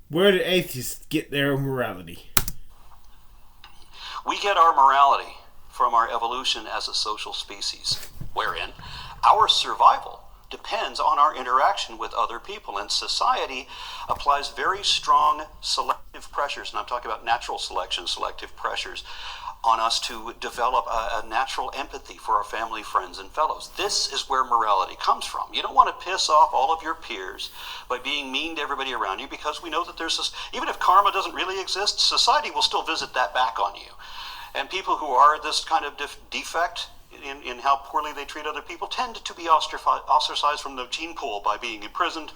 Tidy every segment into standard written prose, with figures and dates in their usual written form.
Where do atheists get their morality? We get our morality from our evolution as a social species, wherein our survival depends on our interaction with other people, and society applies very strong selective pressures, and I'm talking about natural selection, selective pressures, on us to develop a natural empathy for our family, friends, and fellows. This is where morality comes from. You don't want to piss off all of your peers by being mean to everybody around you, because we know that there's this, even if karma doesn't really exist, society will still visit that back on you. And people who are this kind of defect in how poorly they treat other people tend to be ostracized from the gene pool by being imprisoned,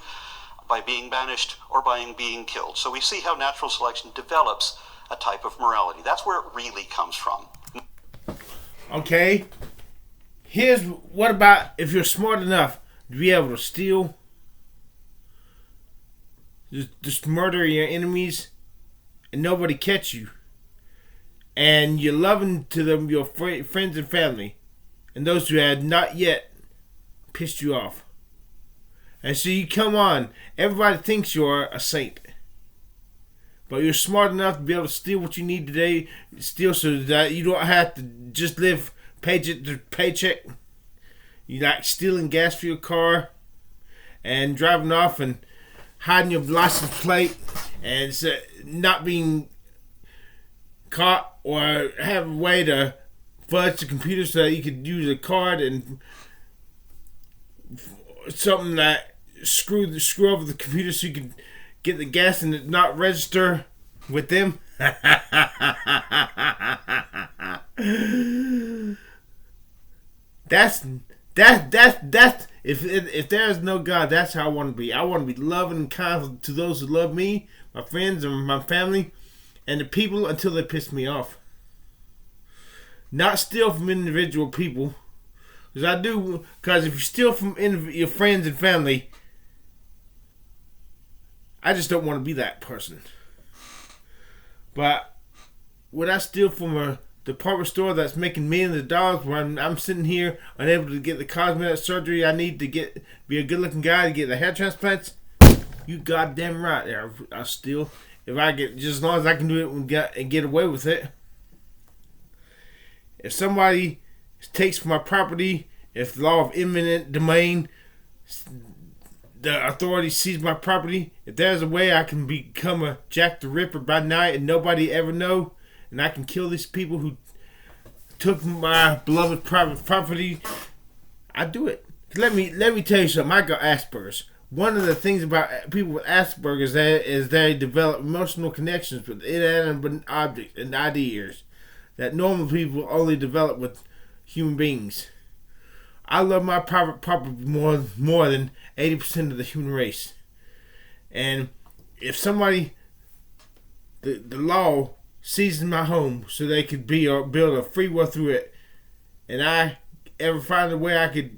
by being banished, or by being killed. So we see how natural selection develops a type of morality. That's where it really comes from. Okay. What about if you're smart enough to be able to steal, just murder your enemies, and nobody catch you, and you're loving to them, your friends and family, and those who had not yet pissed you off. And so you come on, everybody thinks you're a saint. But you're smart enough to be able to steal what you need today, steal so that you don't have to just live paycheck to paycheck. You like stealing gas for your car and driving off and hiding your license plate and not being caught, or have a way to fudge the computer so that you could use a card and something that screw over the computer so you could get the gas and it not register with them. That's if there is no God, that's how I want to be. I want to be loving and kind to those who love me, my friends and my family, and the people until they piss me off. Not steal from individual people, because if you steal from your friends and family, I just don't want to be that person. But would I steal from a department store that's making millions of dollars where I'm sitting here unable to get the cosmetic surgery I need to be a good looking guy to get the hair transplants? You goddamn right. I'll steal if I get, just as long as I can do it and get away with it. If somebody takes my property, if the law of eminent domain, the authority sees my property, if there's a way I can become a Jack the Ripper by night and nobody ever know, and I can kill these people who took my beloved private property, I do it. Let me tell you something. I got Asperger's. One of the things about people with Asperger's is they develop emotional connections with inanimate objects and ideas that normal people only develop with human beings. I love my private property more than 80% of the human race. And if somebody, the law seizes my home so they could build a free will through it, and I ever find a way I could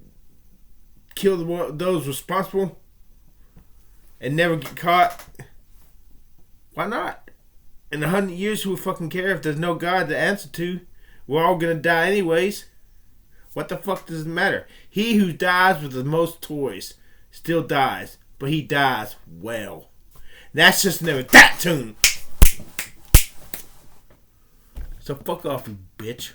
kill those responsible and never get caught, why not? In 100 years, who would fucking care if there's no God to answer to? We're all gonna die anyways. What the fuck does it matter? He who dies with the most toys still dies, but he dies well. That's just never that tune. So fuck off, you bitch.